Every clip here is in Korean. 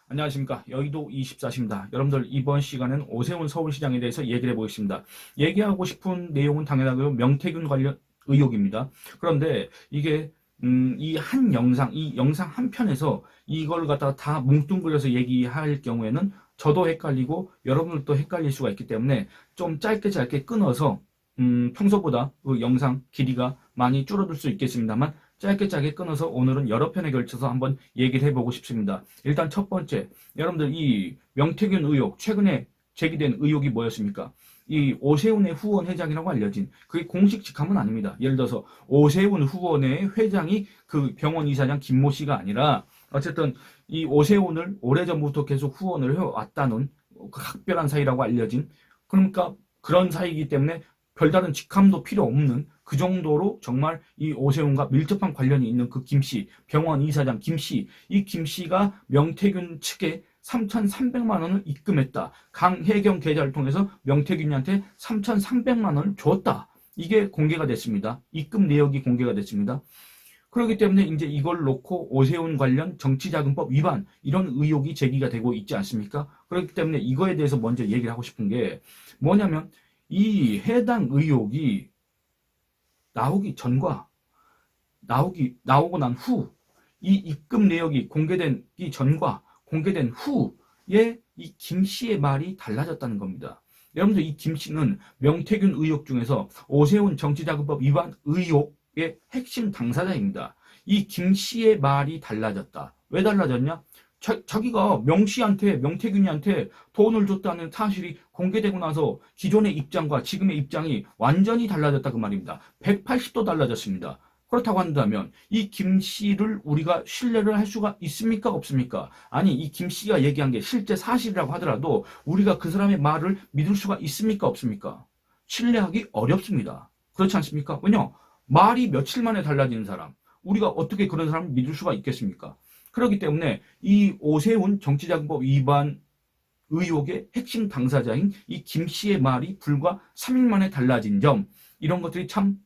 안녕하십니까. 여의도 24시입니다. 여러분들 이번 시간은 오세훈 서울시장에 대해서 얘기를 해보겠습니다. 얘기하고 싶은 내용은 당연하고요. 명태균 관련 의혹입니다. 그런데 이게 이 한 영상, 이 영상 한 편에서 이걸 갖다가 다 뭉뚱그려서 얘기할 경우에는 저도 헷갈리고 여러분들도 헷갈릴 수가 있기 때문에 좀 짧게 끊어서 평소보다 그 영상 길이가 많이 줄어들 수 있겠습니다만 짧게 끊어서 오늘은 여러 편에 걸쳐서 한번 얘기를 해보고 싶습니다. 일단 첫 번째, 여러분들 이 명태균 의혹, 최근에 제기된 의혹이 뭐였습니까? 이 오세훈의 후원 회장이라고 알려진 그게 공식 직함은 아닙니다. 예를 들어서 오세훈 후원의 회장이 그 병원 이사장 김모 씨가 아니라 어쨌든 이 오세훈을 오래전부터 계속 후원을 해왔다는 그 각별한 사이라고 알려진, 그러니까 그런 사이이기 때문에 별다른 직함도 필요 없는 그 정도로 정말 이 오세훈과 밀접한 관련이 있는 그 김씨, 병원 이사장 김씨, 이 김씨가 명태균 측에 3,300만 원을 입금했다. 강혜경 계좌를 통해서 명태균한테 3,300만 원을 줬다. 이게 공개가 됐습니다. 입금 내역이 공개가 됐습니다. 그렇기 때문에 이제 이걸 놓고 오세훈 관련 정치자금법 위반 이런 의혹이 제기가 되고 있지 않습니까? 그렇기 때문에 이거에 대해서 먼저 얘기를 하고 싶은 게 뭐냐면 이 해당 의혹이 나오기 전과 나오고 난 후, 이 입금 내역이 공개되기 전과 공개된 후에 이 김 씨의 말이 달라졌다는 겁니다. 여러분들 이 김 씨는 명태균 의혹 중에서 오세훈 정치자금법 위반 의혹의 핵심 당사자입니다. 이 김 씨의 말이 달라졌다. 왜 달라졌냐? 자기가 명태균이한테 돈을 줬다는 사실이 공개되고 나서 기존의 입장과 지금의 입장이 완전히 달라졌다 그 말입니다. 180도 달라졌습니다. 그렇다고 한다면 이 김 씨를 우리가 신뢰를 할 수가 있습니까? 없습니까? 아니, 이 김 씨가 얘기한 게 실제 사실이라고 하더라도 우리가 그 사람의 말을 믿을 수가 있습니까? 없습니까? 신뢰하기 어렵습니다. 그렇지 않습니까? 왜냐? 말이 며칠 만에 달라지는 사람, 우리가 어떻게 그런 사람을 믿을 수가 있겠습니까? 그렇기 때문에 이 오세훈 정치자금법 위반 의혹의 핵심 당사자인 이 김 씨의 말이 불과 3일 만에 달라진 점, 이런 것들이 참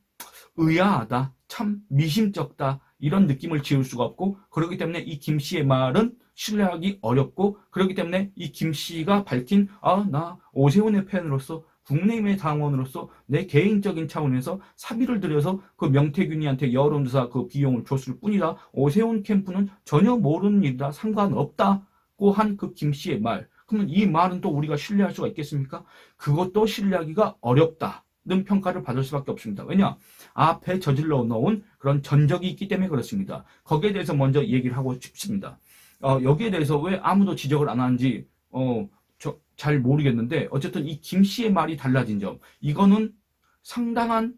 의아하다, 참 미심쩍다, 이런 느낌을 지울 수가 없고, 그렇기 때문에 이 김 씨의 말은 신뢰하기 어렵고, 그렇기 때문에 이 김 씨가 밝힌 나 오세훈의 팬으로서 국민의힘의 당원으로서 내 개인적인 차원에서 사비를 들여서 그 명태균이한테 여론조사 그 비용을 줬을 뿐이다. 오세훈 캠프는 전혀 모르는 일이다. 상관없다고 한 그 김 씨의 말. 그러면 이 말은 또 우리가 신뢰할 수가 있겠습니까? 그것도 신뢰하기가 어렵다는 평가를 받을 수밖에 없습니다. 왜냐? 앞에 저질러 놓은 그런 전적이 있기 때문에 그렇습니다. 거기에 대해서 먼저 얘기를 하고 싶습니다. 여기에 대해서 왜 아무도 지적을 안 하는지 잘 모르겠는데, 어쨌든 이 김 씨의 말이 달라진 점, 이거는 상당한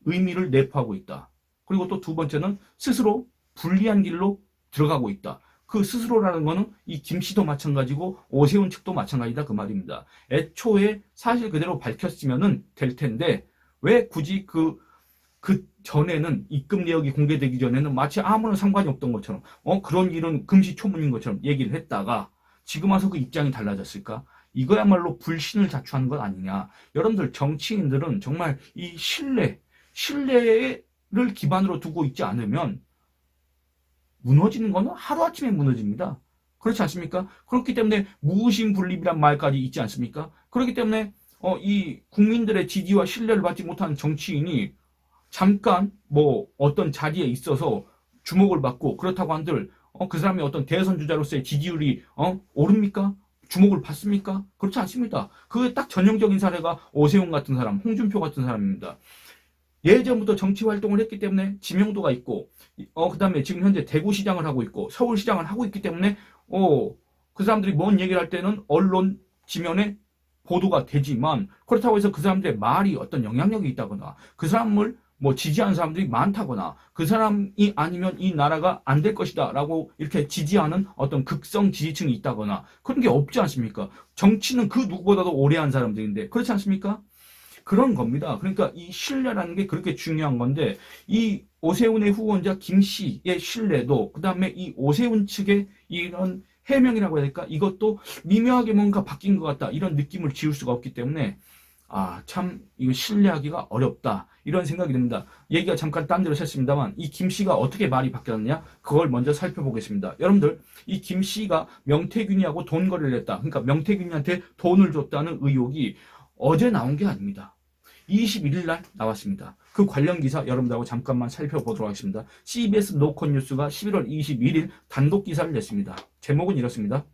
의미를 내포하고 있다. 그리고 또 두 번째는 스스로 불리한 길로 들어가고 있다. 그 스스로라는 거는 이 김 씨도 마찬가지고 오세훈 측도 마찬가지다 그 말입니다. 애초에 사실 그대로 밝혔으면 될 텐데 왜 굳이 그 전에는, 입금 내역이 공개되기 전에는 마치 아무런 상관이 없던 것처럼 그런 일은 금시초문인 것처럼 얘기를 했다가 지금 와서 그 입장이 달라졌을까? 이거야말로 불신을 자초하는 것 아니냐. 여러분들 정치인들은 정말 이 신뢰를 기반으로 두고 있지 않으면 무너지는 거는 하루아침에 무너집니다. 그렇지 않습니까? 그렇기 때문에 무신분립이란 말까지 있지 않습니까? 그렇기 때문에 이 국민들의 지지와 신뢰를 받지 못한 정치인이 잠깐 어떤 자리에 있어서 주목을 받고 그렇다고 한들 그 사람이 어떤 대선 주자로서의 지지율이 오릅니까? 주목을 받습니까? 그렇지 않습니다. 그게 딱 전형적인 사례가 오세훈 같은 사람, 홍준표 같은 사람입니다. 예전부터 정치 활동을 했기 때문에 지명도가 있고, 그 다음에 지금 현재 대구시장을 하고 있고, 서울시장을 하고 있기 때문에, 그 사람들이 뭔 얘기를 할 때는 언론 지면에 보도가 되지만, 그렇다고 해서 그 사람들의 말이 어떤 영향력이 있다거나, 그 사람을 지지하는 사람들이 많다거나, 그 사람이 아니면 이 나라가 안 될 것이다 라고 이렇게 지지하는 어떤 극성 지지층이 있다거나, 그런 게 없지 않습니까? 정치는 그 누구보다도 오래 한 사람들인데, 그렇지 않습니까? 그런 겁니다. 그러니까 이 신뢰라는 게 그렇게 중요한 건데, 이 오세훈의 후원자 김 씨의 신뢰도, 그 다음에 이 오세훈 측의 이런 해명이라고 해야 될까? 이것도 미묘하게 뭔가 바뀐 것 같다, 이런 느낌을 지울 수가 없기 때문에 참 이거 신뢰하기가 어렵다 이런 생각이 듭니다. 얘기가 잠깐 딴 데로 샜습니다만 이 김 씨가 어떻게 말이 바뀌었느냐 그걸 먼저 살펴보겠습니다. 여러분들 이 김 씨가 명태균이하고 돈 거래를 했다. 그러니까 명태균이한테 돈을 줬다는 의혹이 어제 나온 게 아닙니다. 21일 날 나왔습니다. 그 관련 기사 여러분들하고 잠깐만 살펴보도록 하겠습니다. CBS 노컷 뉴스가 11월 21일 단독 기사를 냈습니다. 제목은 이렇습니다.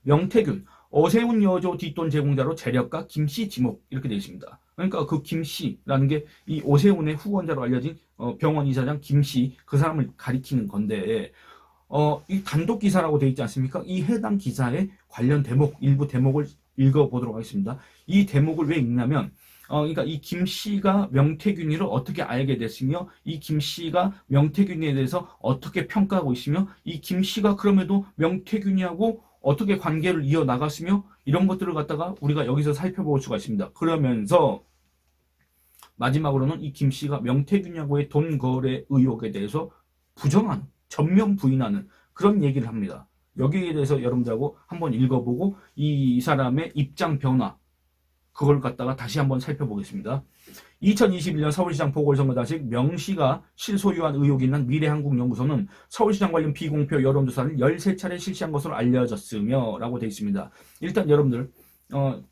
명태균 어세훈 여조 뒷돈 제공자로 재력가 김씨 지목 이렇게 되어 있습니다. 그러니까 그 김씨라는 게 이 오세훈의 후원자로 알려진 병원 이사장 김씨 그 사람을 가리키는 건데 이 단독 기사라고 되어 있지 않습니까? 이 해당 기사의 관련 대목 일부 대목을 읽어보도록 하겠습니다. 이 대목을 왜 읽냐면 그러니까 이 김씨가 명태균이를 어떻게 알게 됐으며 이 김씨가 명태균이에 대해서 어떻게 평가하고 있으며 이 김씨가 그럼에도 명태균이하고 어떻게 관계를 이어나갔으며 이런 것들을 갖다가 우리가 여기서 살펴볼 수가 있습니다. 그러면서 마지막으로는 이 김씨가 명태균하고의 돈 거래 의혹에 대해서 부정하는 전면 부인하는 그런 얘기를 합니다. 여기에 대해서 여러분들하고 한번 읽어보고 이 사람의 입장 변화 그걸 갖다가 다시 한번 살펴보겠습니다. 2021년 서울시장 보궐선거 당시 명씨가 실소유한 의혹이 있는 미래한국연구소는 서울시장 관련 비공표 여론조사를 13차례 실시한 것으로 알려졌으며 라고 되어 있습니다. 일단 여러분들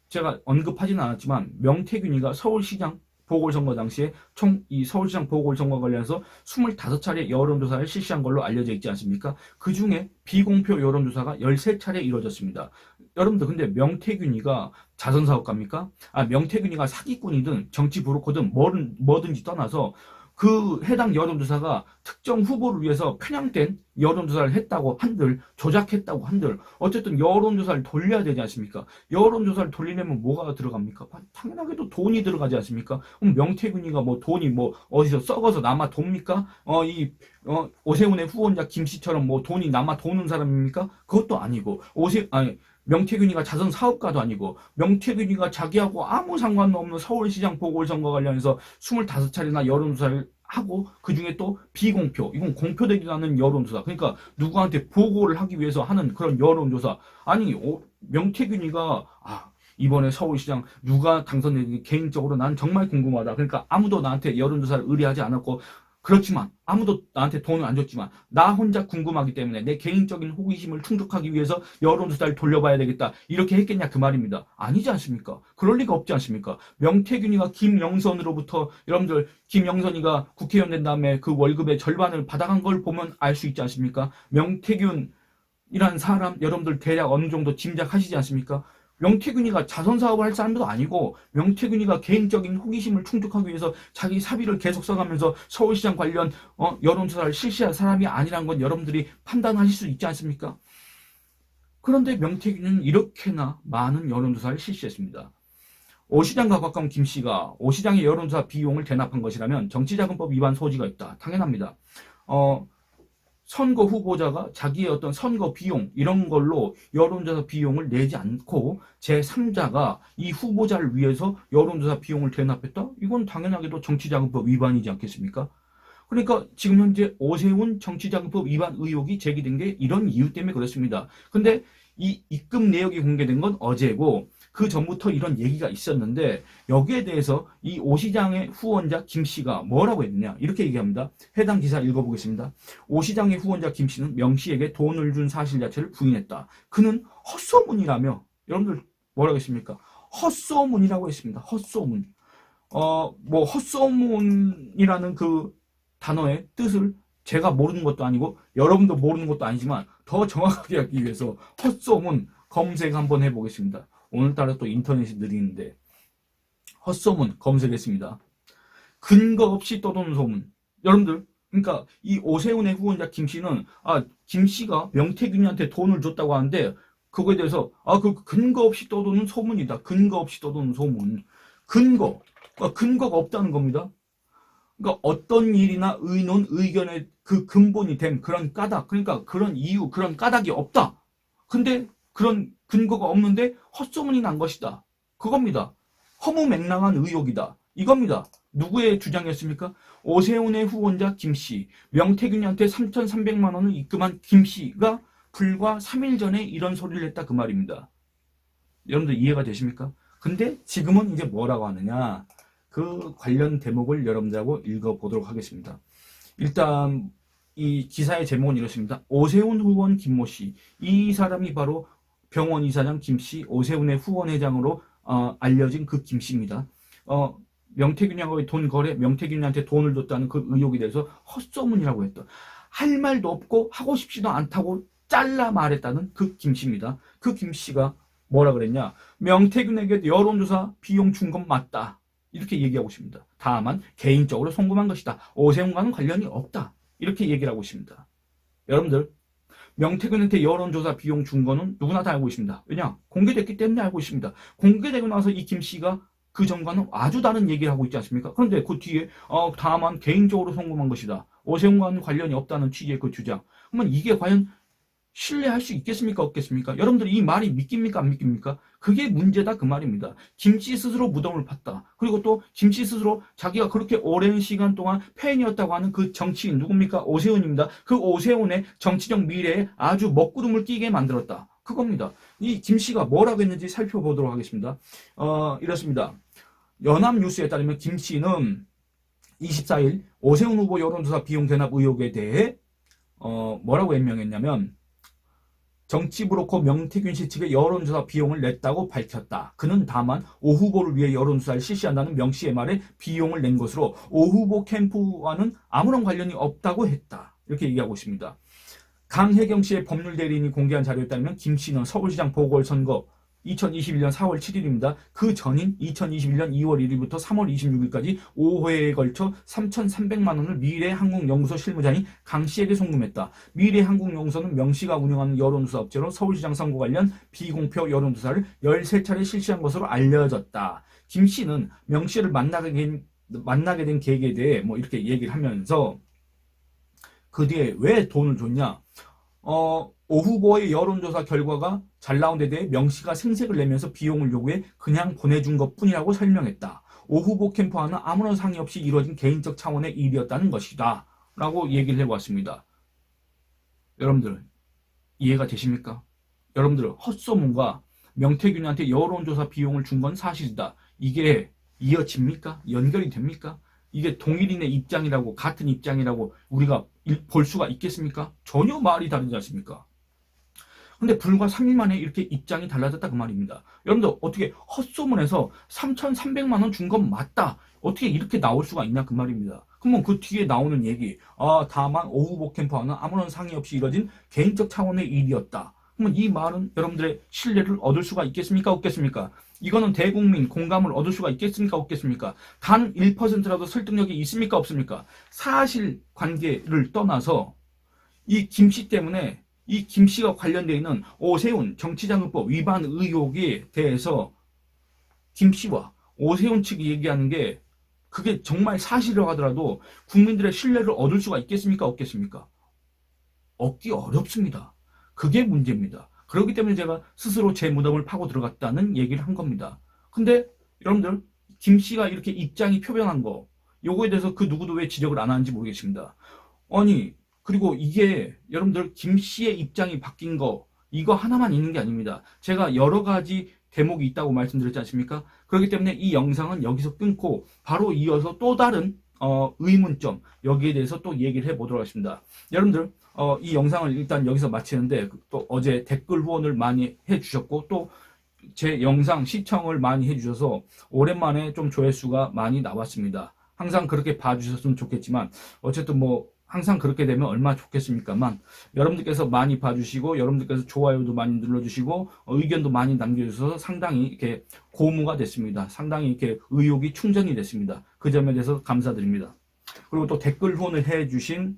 제가 언급하지는 않았지만 명태균이가 서울시장 보궐선거 당시에 총 이 서울시장 보궐선거 관련해서 25차례 여론조사를 실시한 걸로 알려져 있지 않습니까? 그 중에 비공표 여론조사가 13차례 이루어졌습니다. 여러분들 근데 명태균이가 자선사업가입니까? 명태균이가 사기꾼이든 정치 브로커든 뭐든지 떠나서 그 해당 여론조사가 특정 후보를 위해서 편향된 여론조사를 했다고 한들 조작했다고 한들 어쨌든 여론조사를 돌려야 되지 않습니까? 여론조사를 돌리려면 뭐가 들어갑니까? 당연하게도 돈이 들어가지 않습니까? 그럼 명태균이가 뭐 돈이 뭐 어디서 썩어서 남아 돕니까? 오세훈의 후원자 김씨처럼 뭐 돈이 남아 도는 사람입니까? 그것도 아니고 명태균이가 자선 사업가도 아니고 명태균이가 자기하고 아무 상관없는 서울시장 보궐선거 관련해서 25차례나 여론조사를 하고 그중에 또 비공표 이건 공표되지도 않은 여론조사 그러니까 누구한테 보고를 하기 위해서 하는 그런 여론조사 아니 명태균이가 이번에 서울시장 누가 당선되는지 개인적으로 난 정말 궁금하다 그러니까 아무도 나한테 여론조사를 의뢰하지 않았고 그렇지만 아무도 나한테 돈을 안 줬지만 나 혼자 궁금하기 때문에 내 개인적인 호기심을 충족하기 위해서 여론조사를 돌려봐야 되겠다 이렇게 했겠냐 그 말입니다. 아니지 않습니까? 그럴 리가 없지 않습니까? 명태균이가 김영선으로부터 여러분들 김영선이가 국회의원 된 다음에 그 월급의 절반을 받아간 걸 보면 알 수 있지 않습니까? 명태균이란 사람 여러분들 대략 어느 정도 짐작하시지 않습니까? 명태균이가 자선사업을 할 사람도 아니고 명태균이가 개인적인 호기심을 충족하기 위해서 자기 사비를 계속 써가면서 서울시장 관련 여론조사를 실시할 사람이 아니란 건 여러분들이 판단하실 수 있지 않습니까? 그런데 명태균은 이렇게나 많은 여론조사를 실시했습니다. 오 시장과 가까운 김씨가 오 시장의 여론조사 비용을 대납한 것이라면 정치자금법 위반 소지가 있다. 당연합니다. 선거 후보자가 자기의 어떤 선거 비용 이런 걸로 여론조사 비용을 내지 않고 제3자가 이 후보자를 위해서 여론조사 비용을 대납했다? 이건 당연하게도 정치자금법 위반이지 않겠습니까? 그러니까 지금 현재 오세훈 정치자금법 위반 의혹이 제기된 게 이런 이유 때문에 그렇습니다. 근데 이 입금 내역이 공개된 건 어제고 그 전부터 이런 얘기가 있었는데 여기에 대해서 이 오 시장의 후원자 김 씨가 뭐라고 했느냐 이렇게 얘기합니다. 해당 기사 읽어보겠습니다. 오 시장의 후원자 김 씨는 명 씨에게 돈을 준 사실 자체를 부인했다. 그는 헛소문이라며 여러분들 뭐라고 했습니까? 헛소문이라고 했습니다. 헛소문. 뭐 헛소문이라는 그 단어의 뜻을 제가 모르는 것도 아니고 여러분도 모르는 것도 아니지만 더 정확하게 하기 위해서 헛소문 검색 한번 해보겠습니다. 오늘따라 또 인터넷이 느리는데 헛소문 검색했습니다. 근거 없이 떠도는 소문. 여러분들 그러니까 이 오세훈의 후원자 김씨는 김씨가 명태균이한테 돈을 줬다고 하는데 그거에 대해서 그 근거 없이 떠도는 소문이다. 근거 없이 떠도는 소문. 근거가 없다는 겁니다. 그러니까 어떤 일이나 의논, 의견의 그 근본이 된 그런 까닭, 그러니까 그런 이유, 그런 까닭이 없다. 근데 그런 근거가 없는데 헛소문이 난 것이다. 그겁니다. 허무맹랑한 의혹이다. 이겁니다. 누구의 주장이었습니까? 오세훈의 후원자 김씨, 명태균이한테 3,300만 원을 입금한 김씨가 불과 3일 전에 이런 소리를 했다 그 말입니다. 여러분들 이해가 되십니까? 근데 지금은 이제 뭐라고 하느냐, 그 관련 대목을 여러분들하고 읽어보도록 하겠습니다. 일단 이 기사의 제목은 이렇습니다. 오세훈 후원 김모 씨, 이 사람이 바로 병원 이사장 김 씨, 오세훈의 후원회장으로 알려진 그 김 씨입니다. 명태균하고의 돈 거래, 명태균한테 돈을 줬다는 그 의혹에 대해서 헛소문이라고 했던, 할 말도 없고 하고 싶지도 않다고 잘라 말했다는 그 김 씨입니다. 그 김 씨가 뭐라 그랬냐, 명태균에게 여론조사 비용 준 건 맞다, 이렇게 얘기하고 있습니다. 다만 개인적으로 송금한 것이다, 오세훈과는 관련이 없다, 이렇게 얘기를 하고 있습니다. 여러분들, 명태균한테 여론조사 비용 준 거는 누구나 다 알고 있습니다. 왜냐? 공개됐기 때문에 알고 있습니다. 공개되고 나서 이 김 씨가 그 전과는 아주 다른 얘기를 하고 있지 않습니까? 그런데 그 뒤에 다만 개인적으로 송금한 것이다, 오세훈과는 관련이 없다는 취지의 그 주장. 그러면 이게 과연 신뢰할 수 있겠습니까? 없겠습니까? 여러분들 이 말이 믿깁니까? 안 믿깁니까? 그게 문제다, 그 말입니다. 김씨 스스로 무덤을 팠다. 그리고 또 김씨 스스로 자기가 그렇게 오랜 시간 동안 팬이었다고 하는 그 정치인 누굽니까? 오세훈입니다. 그 오세훈의 정치적 미래에 아주 먹구름을 끼게 만들었다, 그겁니다. 이 김씨가 뭐라고 했는지 살펴보도록 하겠습니다. 이렇습니다. 연합뉴스에 따르면 김씨는 24일 오세훈 후보 여론조사 비용 대납 의혹에 대해 뭐라고 해명했냐면, 정치 브로커 명태균 씨 측에 여론조사 비용을 냈다고 밝혔다. 그는 다만 오 후보를 위해 여론조사를 실시한다는 명 씨의 말에 비용을 낸 것으로 오 후보 캠프와는 아무런 관련이 없다고 했다, 이렇게 얘기하고 있습니다. 강혜경 씨의 법률 대리인이 공개한 자료에 따르면 김 씨는 서울시장 보궐선거 2021년 4월 7일입니다. 그 전인 2021년 2월 1일부터 3월 26일까지 5회에 걸쳐 3,300만 원을 미래한국연구소 실무자인 강 씨에게 송금했다. 미래한국연구소는 명 씨가 운영하는 여론조사 업체로 서울시장 선거 관련 비공표 여론조사를 13차례 실시한 것으로 알려졌다. 김 씨는 명 씨를 만나게 된 계획에 대해 이렇게 얘기를 하면서 그 뒤에 왜 돈을 줬냐, 오 후보의 여론조사 결과가 잘 나온 데 대해 명 씨가 생색을 내면서 비용을 요구해 그냥 보내준 것뿐이라고 설명했다. 오 후보 캠프와는 아무런 상의 없이 이루어진 개인적 차원의 일이었다는 것이다, 라고 얘기를 해보았습니다. 여러분들 이해가 되십니까? 여러분들, 헛소문과 명태균한테 여론조사 비용을 준 건 사실이다, 이게 이어집니까? 연결이 됩니까? 이게 동일인의 입장이라고, 같은 입장이라고 우리가 볼 수가 있겠습니까? 전혀 말이 다르지 않습니까? 근데 불과 3일 만에 이렇게 입장이 달라졌다, 그 말입니다. 여러분들, 어떻게 헛소문에서 3,300만 원 준 건 맞다, 어떻게 이렇게 나올 수가 있냐, 그 말입니다. 그러면 그 뒤에 나오는 얘기, 다만 오 후보 캠프와는 아무런 상의 없이 이뤄진 개인적 차원의 일이었다. 그러면 이 말은 여러분들의 신뢰를 얻을 수가 있겠습니까? 없겠습니까? 이거는 대국민 공감을 얻을 수가 있겠습니까? 없겠습니까? 단 1%라도 설득력이 있습니까? 없습니까? 사실관계를 떠나서 이 김씨 때문에, 이 김씨가 관련되어 있는 오세훈 정치자금법 위반 의혹에 대해서 김씨와 오세훈 측이 얘기하는 게 그게 정말 사실이라고 하더라도 국민들의 신뢰를 얻을 수가 있겠습니까? 없겠습니까? 얻기 어렵습니다. 그게 문제입니다. 그렇기 때문에 제가 스스로 제 무덤을 파고 들어갔다는 얘기를 한 겁니다. 근데 여러분들, 김 씨가 이렇게 입장이 표명한 거, 요거에 대해서 그 누구도 왜 지적을 안 하는지 모르겠습니다. 아니, 그리고 이게 여러분들 김 씨의 입장이 바뀐 거, 이거 하나만 있는 게 아닙니다. 제가 여러 가지 대목이 있다고 말씀드렸지 않습니까? 그렇기 때문에 이 영상은 여기서 끊고 바로 이어서 또 다른 의문점, 여기에 대해서 또 얘기를 해보도록 하겠습니다. 여러분들, 이 영상을 일단 여기서 마치는데, 또 어제 댓글 후원을 많이 해주셨고 또 제 영상 시청을 많이 해주셔서 오랜만에 좀 조회수가 많이 나왔습니다. 항상 그렇게 봐주셨으면 좋겠지만, 어쨌든 항상 그렇게 되면 얼마나 좋겠습니까만, 여러분들께서 많이 봐주시고 여러분들께서 좋아요도 많이 눌러주시고 의견도 많이 남겨주셔서 상당히 이렇게 고무가 됐습니다. 상당히 이렇게 의욕이 충전이 됐습니다. 그 점에 대해서 감사드립니다. 그리고 또 댓글 후원을 해주신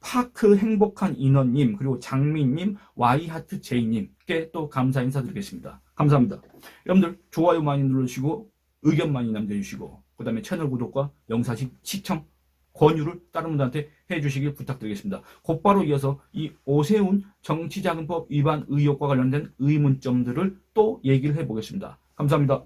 파크 행복한 인원님, 그리고 장미님, 와이하트 제이님께 또 감사 인사드리겠습니다. 감사합니다. 여러분들 좋아요 많이 눌러주시고 의견 많이 남겨주시고, 그 다음에 채널 구독과 영상 시청 권유를 다른 분들한테 해주시길 부탁드리겠습니다. 곧바로 이어서 이 오세훈 정치자금법 위반 의혹과 관련된 의문점들을 또 얘기를 해보겠습니다. 감사합니다.